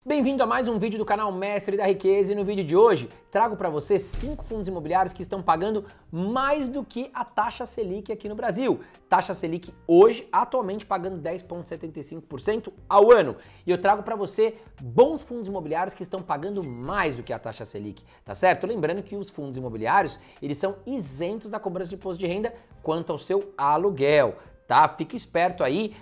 Bem-vindo a mais um vídeo do canal Mestre da Riqueza e no vídeo de hoje trago para você 5 fundos imobiliários que estão pagando mais do que a taxa Selic aqui no Brasil. Taxa Selic hoje, atualmente pagando 10,75% ao ano. E eu trago para você bons fundos imobiliários que estão pagando mais do que a taxa Selic, tá certo? Lembrando que os fundos imobiliários, eles são isentos da cobrança de imposto de renda quanto ao seu aluguel, tá? Fica esperto aí,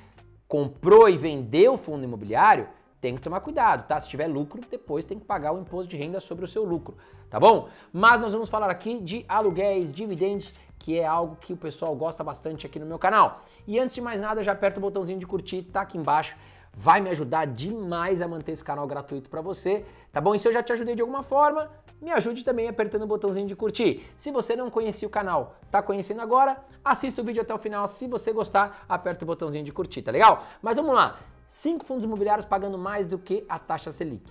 comprou e vendeu o fundo imobiliário, tem que tomar cuidado, tá? Se tiver lucro, depois tem que pagar o imposto de renda sobre o seu lucro, tá bom? Mas nós vamos falar aqui de aluguéis, dividendos, que é algo que o pessoal gosta bastante aqui no meu canal. E antes de mais nada, já aperta o botãozinho de curtir, tá aqui embaixo. Vai me ajudar demais a manter esse canal gratuito para você, tá bom? E se eu já te ajudei de alguma forma, me ajude também apertando o botãozinho de curtir. Se você não conhecia o canal, tá conhecendo agora, assista o vídeo até o final. Se você gostar, aperta o botãozinho de curtir, tá legal? Mas vamos lá. 5 fundos imobiliários pagando mais do que a taxa Selic.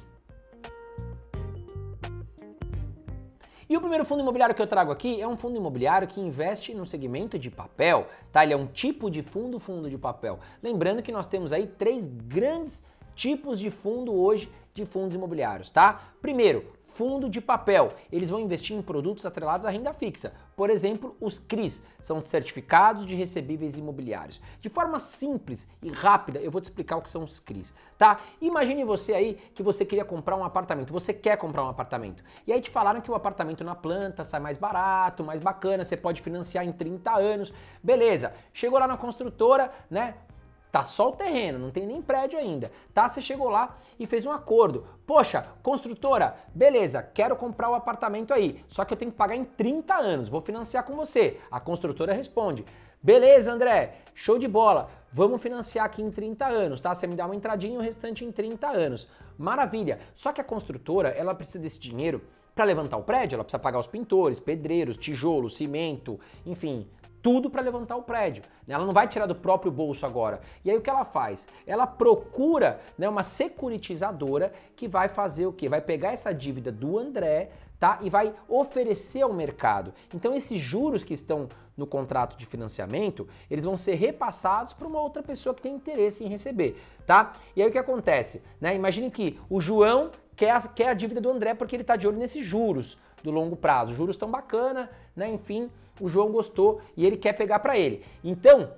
E o primeiro fundo imobiliário que eu trago aqui é um fundo imobiliário que investe no segmento de papel, tá? Ele é um tipo de fundo de papel. Lembrando que nós temos aí 3 grandes tipos de fundo hoje de fundos imobiliários, tá? Primeiro, fundo de papel. Eles vão investir em produtos atrelados à renda fixa. Por exemplo, os CRIs, são certificados de recebíveis imobiliários. De forma simples e rápida, eu vou te explicar o que são os CRIs, tá? Imagine você aí que você queria comprar um apartamento, você quer comprar um apartamento. E aí te falaram que o apartamento na planta sai mais barato, mais bacana, você pode financiar em 30 anos. Beleza, chegou lá na construtora, né? Tá só o terreno, não tem nem prédio ainda, tá? Você chegou lá e fez um acordo. Poxa, construtora, beleza, quero comprar o apartamento aí, só que eu tenho que pagar em 30 anos, vou financiar com você. A construtora responde, beleza, André, show de bola, vamos financiar aqui em 30 anos, tá? Você me dá uma entradinha e o restante em 30 anos. Maravilha, só que a construtora, ela precisa desse dinheiro para levantar o prédio, ela precisa pagar os pintores, pedreiros, tijolo, cimento, enfim, tudo para levantar o prédio. Ela não vai tirar do próprio bolso agora. E aí o que ela faz? Ela procura, né, uma securitizadora que vai fazer o quê? Vai pegar essa dívida do André, tá? E vai oferecer ao mercado. Então esses juros que estão no contrato de financiamento, eles vão ser repassados para uma outra pessoa que tem interesse em receber, tá? E aí o que acontece? Né? Imagine que o João quer a dívida do André porque ele está de olho nesses juros do longo prazo. Os juros estão bacana, né? Enfim, o João gostou e ele quer pegar para ele. Então,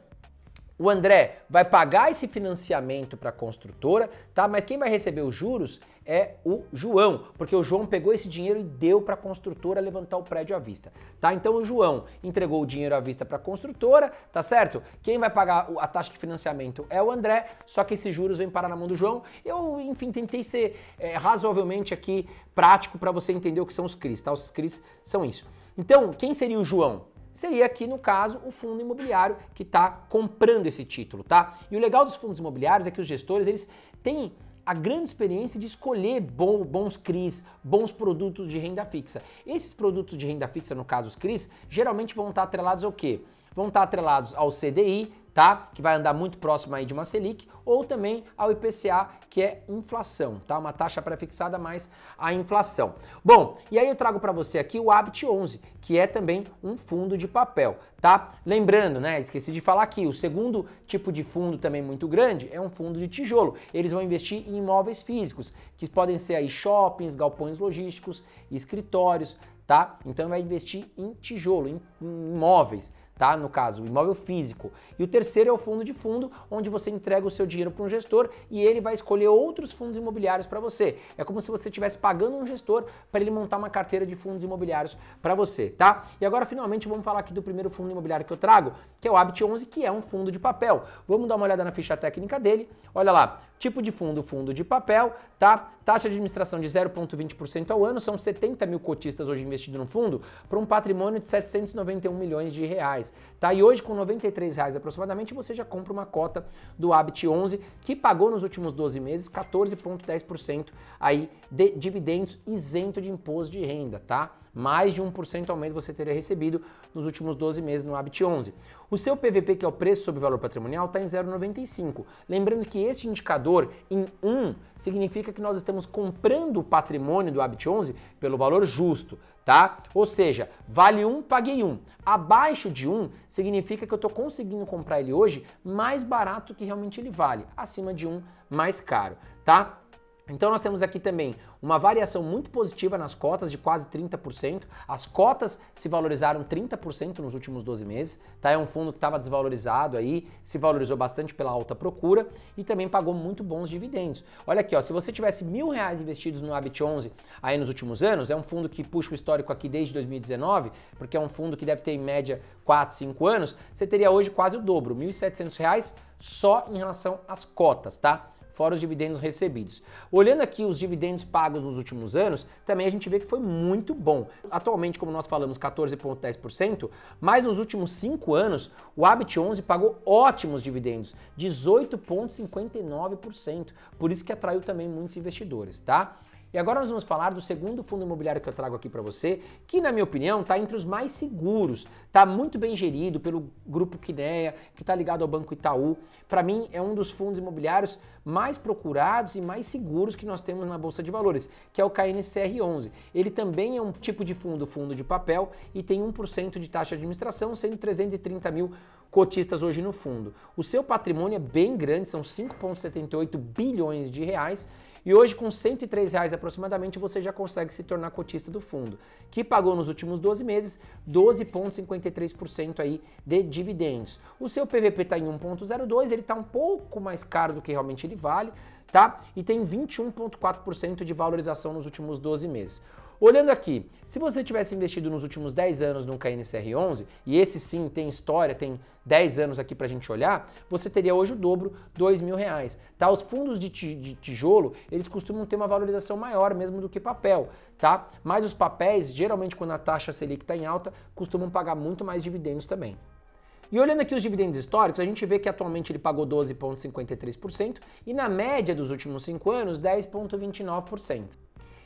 o André vai pagar esse financiamento para a construtora, tá? Mas quem vai receber os juros é o João, porque o João pegou esse dinheiro e deu para a construtora levantar o prédio à vista, tá? Então o João entregou o dinheiro à vista para a construtora, tá certo? Quem vai pagar a taxa de financiamento é o André, só que esses juros vêm parar na mão do João. Eu, enfim, tentei ser razoavelmente aqui prático para você entender o que são os CRIs, tá? Os CRIs são isso. Então, quem seria o João? Seria aqui, no caso, o fundo imobiliário que está comprando esse título, tá? E o legal dos fundos imobiliários é que os gestores, eles têm a grande experiência de escolher bons CRIs, bons produtos de renda fixa. Esses produtos de renda fixa, no caso os CRIs, geralmente vão estar atrelados ao quê? Vão estar atrelados ao CDI, tá? Que vai andar muito próximo aí de uma Selic, ou também ao IPCA, que é inflação, tá? Uma taxa pré-fixada mais a inflação. Bom, e aí eu trago para você aqui o Habit 11, que é também um fundo de papel, tá? Lembrando, né? Esqueci de falar aqui, o segundo tipo de fundo também muito grande é um fundo de tijolo. Eles vão investir em imóveis físicos, que podem ser aí shoppings, galpões logísticos, escritórios, tá? Então vai investir em tijolo, em imóveis, tá? No caso, o imóvel físico. E o terceiro é o fundo de fundo, onde você entrega o seu dinheiro para um gestor e ele vai escolher outros fundos imobiliários para você. É como se você estivesse pagando um gestor para ele montar uma carteira de fundos imobiliários para você, tá? E agora, finalmente, vamos falar aqui do primeiro fundo imobiliário que eu trago, que é o Habit 11, que é um fundo de papel. Vamos dar uma olhada na ficha técnica dele. Olha lá, tipo de fundo, fundo de papel, tá? Taxa de administração de 0,20% ao ano, são 70 mil cotistas hoje investidos no fundo, para um patrimônio de 791 milhões de reais. Tá? E hoje, com R$ 93 aproximadamente, você já compra uma cota do Habit 11, que pagou nos últimos 12 meses 14,10% aí de dividendos isento de imposto de renda, tá? Mais de 1% ao mês você teria recebido nos últimos 12 meses no Habit 11. O seu PVP, que é o preço sobre valor patrimonial, está em 0,95. Lembrando que esse indicador em 1 significa que nós estamos comprando o patrimônio do Habit 11 pelo valor justo, tá? Ou seja, vale 1, paguei 1. Abaixo de 1 significa que eu estou conseguindo comprar ele hoje mais barato que realmente ele vale. Acima de 1, mais caro, tá? Então nós temos aqui também uma variação muito positiva nas cotas de quase 30%. As cotas se valorizaram 30% nos últimos 12 meses, tá? É um fundo que estava desvalorizado aí, se valorizou bastante pela alta procura e também pagou muito bons dividendos. Olha aqui, ó, se você tivesse R$1.000 investidos no Habit 11 aí nos últimos anos, é um fundo que puxa o histórico aqui desde 2019, porque é um fundo que deve ter em média 4, 5 anos, você teria hoje quase o dobro, R$1.700 só em relação às cotas, tá? Fora os dividendos recebidos. Olhando aqui os dividendos pagos nos últimos anos, também a gente vê que foi muito bom. Atualmente, como nós falamos, 14,10%, mas nos últimos 5 anos, o Habit 11 pagou ótimos dividendos, 18,59%. Por isso que atraiu também muitos investidores, tá? E agora nós vamos falar do segundo fundo imobiliário que eu trago aqui para você, que na minha opinião está entre os mais seguros, está muito bem gerido pelo Grupo Kinea, que está ligado ao Banco Itaú. Para mim é um dos fundos imobiliários mais procurados e mais seguros que nós temos na Bolsa de Valores, que é o KNCR11. Ele também é um tipo de fundo de papel e tem 1% de taxa de administração, sendo 330 mil cotistas hoje no fundo. O seu patrimônio é bem grande, são 5,78 bilhões de reais, e hoje, com R$103 aproximadamente, você já consegue se tornar cotista do fundo, que pagou nos últimos 12 meses 12,53% aí de dividendos. O seu PVP está em 1,02, ele está um pouco mais caro do que realmente ele vale, tá? E tem 21,4% de valorização nos últimos 12 meses. Olhando aqui, se você tivesse investido nos últimos 10 anos no KNCR11, e esse sim tem história, tem 10 anos aqui pra gente olhar, você teria hoje o dobro, R$2.000, tá? Os fundos de tijolo, eles costumam ter uma valorização maior mesmo do que papel, tá? Mas os papéis, geralmente quando a taxa Selic está em alta, costumam pagar muito mais dividendos também. E olhando aqui os dividendos históricos, a gente vê que atualmente ele pagou 12,53% e na média dos últimos 5 anos, 10,29%.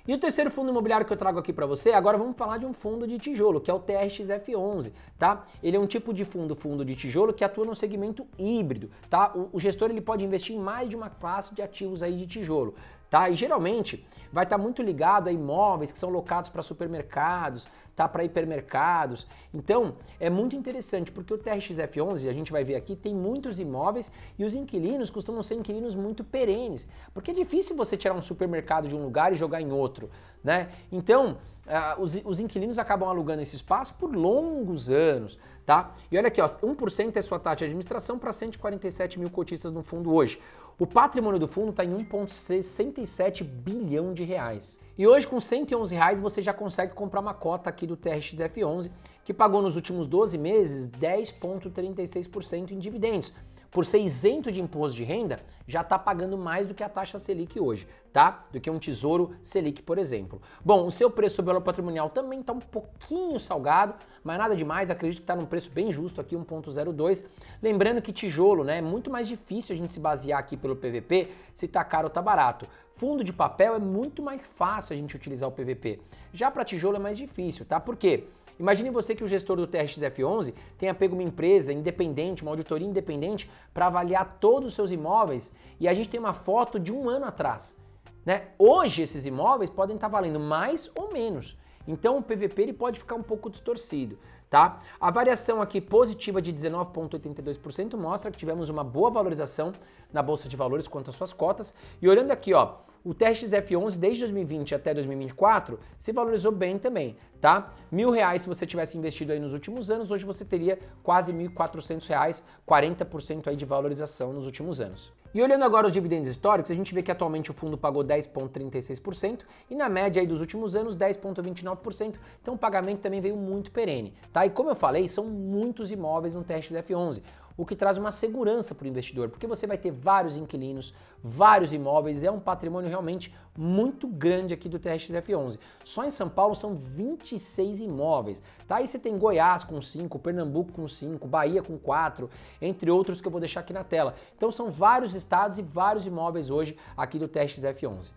E o terceiro fundo imobiliário que eu trago aqui para você, agora vamos falar de um fundo de tijolo, que é o TRXF11, tá? Ele é um tipo de fundo de tijolo que atua no segmento híbrido, tá? O gestor ele pode investir em mais de uma classe de ativos aí de tijolo, tá? E geralmente vai estar muito ligado a imóveis que são locados para supermercados, tá? Para hipermercados. Então, é muito interessante porque o TRXF11, a gente vai ver aqui, tem muitos imóveis e os inquilinos costumam ser inquilinos muito perenes, porque é difícil você tirar um supermercado de um lugar e jogar em outro, né? Então, os inquilinos acabam alugando esse espaço por longos anos, tá? E olha aqui, ó, 1% é sua taxa de administração para 147 mil cotistas no fundo hoje. O patrimônio do fundo está em 1,67 bilhão de reais. E hoje, com R$111, você já consegue comprar uma cota aqui do TRXF11, que pagou nos últimos 12 meses 10,36% em dividendos. Por ser isento de imposto de renda, já está pagando mais do que a taxa Selic hoje, tá? Do que um tesouro Selic, por exemplo. Bom, o seu preço sobre valor patrimonial também está um pouquinho salgado, mas nada demais, acredito que está num preço bem justo aqui, 1,02. Lembrando que tijolo, né, é muito mais difícil a gente se basear aqui pelo PVP, se está caro ou está barato. Fundo de papel é muito mais fácil a gente utilizar o PVP. Já para tijolo é mais difícil, tá? Por quê? Imagine você que o gestor do TRXF11 tenha pego uma empresa independente, uma auditoria independente, para avaliar todos os seus imóveis e a gente tem uma foto de um ano atrás, né? Hoje esses imóveis podem estar valendo mais ou menos, então o PVP ele pode ficar um pouco distorcido, tá? A variação aqui positiva de 19,82% mostra que tivemos uma boa valorização na Bolsa de Valores quanto às suas cotas. E olhando aqui, ó, o TRXF11 desde 2020 até 2024 se valorizou bem também, tá? R$1.000 se você tivesse investido aí nos últimos anos, hoje você teria quase R$1.400, 40% aí de valorização nos últimos anos. E olhando agora os dividendos históricos, a gente vê que atualmente o fundo pagou 10,36% e na média aí dos últimos anos 10,29%, então o pagamento também veio muito perene, tá? E como eu falei, são muitos imóveis no TRXF11, o que traz uma segurança para o investidor, porque você vai ter vários inquilinos, vários imóveis, é um patrimônio realmente muito grande aqui do TRXF11. Só em São Paulo são 26 imóveis, tá? Aí você tem Goiás com 5, Pernambuco com 5, Bahia com 4, entre outros que eu vou deixar aqui na tela. Então são vários estados e vários imóveis hoje aqui do TRXF11.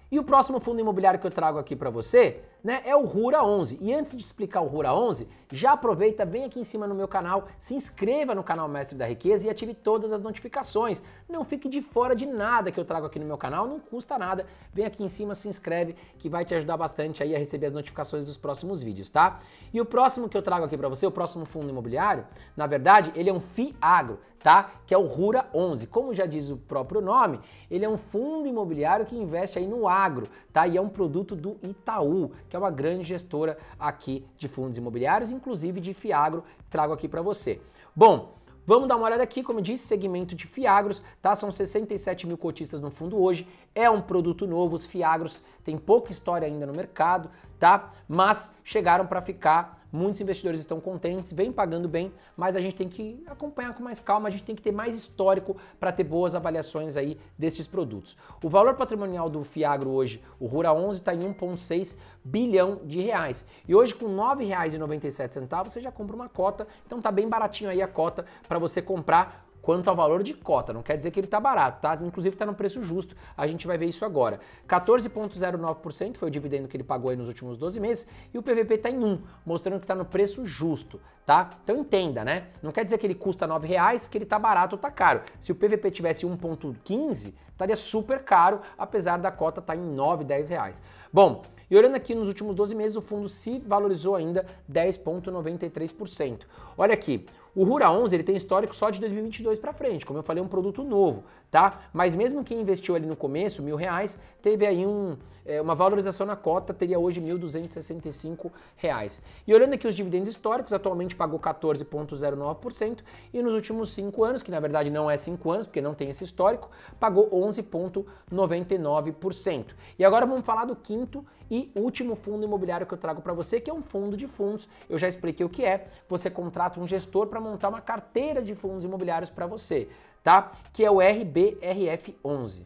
E o próximo fundo imobiliário que eu trago aqui para você né, é o Rura 11. E antes de explicar o Rura 11, já aproveita, vem aqui em cima no meu canal, se inscreva no canal Mestre da Riqueza e ative todas as notificações. Não fique de fora de nada que eu trago aqui no meu canal, não custa nada. Vem aqui em cima, se inscreve, que vai te ajudar bastante aí a receber as notificações dos próximos vídeos, tá? E o próximo que eu trago aqui para você, o próximo fundo imobiliário, na verdade, ele é um FIAGRO, tá? Que é o Rura 11. Como já diz o próprio nome, ele é um fundo imobiliário que investe aí no agro, tá? E é um produto do Itaú, que é uma grande gestora aqui de fundos imobiliários, inclusive de FIAGRO, trago aqui para você. Bom, vamos dar uma olhada aqui, como eu disse, segmento de FIAGROS, tá? São 67 mil cotistas no fundo hoje, é um produto novo, os FIAGROS têm pouca história ainda no mercado, tá? Mas chegaram para ficar, muitos investidores estão contentes, vem pagando bem, mas a gente tem que acompanhar com mais calma, a gente tem que ter mais histórico para ter boas avaliações aí desses produtos. O valor patrimonial do FIAGRO hoje, o Rura 11, está em 1,6 bilhão de reais. E hoje com R$ 9,97 você já compra uma cota, então tá bem baratinho aí a cota para você comprar. Quanto ao valor de cota, não quer dizer que ele está barato, tá? Inclusive está no preço justo, a gente vai ver isso agora. 14,09% foi o dividendo que ele pagou aí nos últimos 12 meses e o PVP está em 1, mostrando que está no preço justo, tá? Então entenda, né? Não quer dizer que ele custa R$ 9,00, que ele está barato ou está caro. Se o PVP tivesse 1,15, estaria super caro, apesar da cota estar em R$ 9, R$ 10. Bom, e olhando aqui nos últimos 12 meses, o fundo se valorizou ainda 10,93%. Olha aqui, o Rura 11 ele tem histórico só de 2022 para frente, como eu falei, é um produto novo, tá? Mas mesmo quem investiu ali no começo, R$ 1.000, teve aí uma valorização na cota, teria hoje R$ 1.265. E olhando aqui os dividendos históricos, atualmente pagou 14,09% e nos últimos 5 anos, que na verdade não é 5 anos, porque não tem esse histórico, pagou 11,99%. E agora vamos falar do quinto e último fundo imobiliário que eu trago para você, que é um fundo de fundos. Eu já expliquei o que é. Você contrata um gestor para montar uma carteira de fundos imobiliários para você, tá? Que é o RBRF11.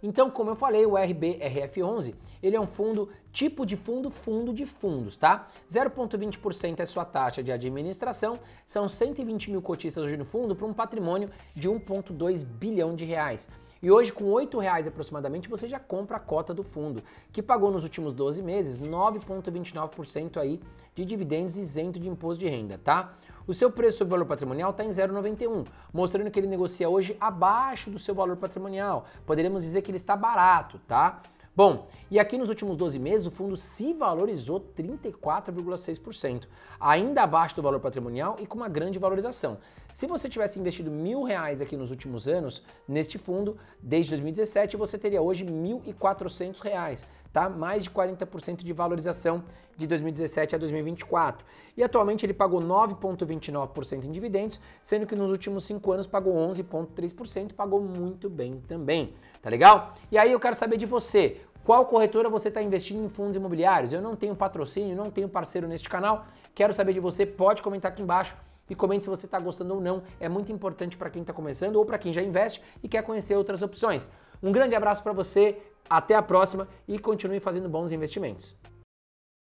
Então, como eu falei, o RBRF11, ele é um fundo, tipo de fundo de fundos, tá? 0,20% é sua taxa de administração, são 120 mil cotistas hoje no fundo para um patrimônio de 1,2 bilhão de reais. E hoje, com R$ 8,00 aproximadamente, você já compra a cota do fundo, que pagou nos últimos 12 meses 9,29% aí de dividendos isento de imposto de renda, tá? O seu preço sobre valor patrimonial está em 0,91, mostrando que ele negocia hoje abaixo do seu valor patrimonial. Poderíamos dizer que ele está barato, tá? Bom, e aqui nos últimos 12 meses o fundo se valorizou 34,6%, ainda abaixo do valor patrimonial e com uma grande valorização. Se você tivesse investido R$ 1.000 aqui nos últimos anos neste fundo, desde 2017, você teria hoje R$ 1.400, tá? Mais de 40% de valorização de 2017 a 2024. E atualmente ele pagou 9,29% em dividendos, sendo que nos últimos 5 anos pagou 11,3%, pagou muito bem também, tá legal? E aí eu quero saber de você, qual corretora você está investindo em fundos imobiliários? Eu não tenho patrocínio, não tenho parceiro neste canal, quero saber de você, pode comentar aqui embaixo e comente se você está gostando ou não, é muito importante para quem está começando ou para quem já investe e quer conhecer outras opções. Um grande abraço para você, até a próxima e continue fazendo bons investimentos.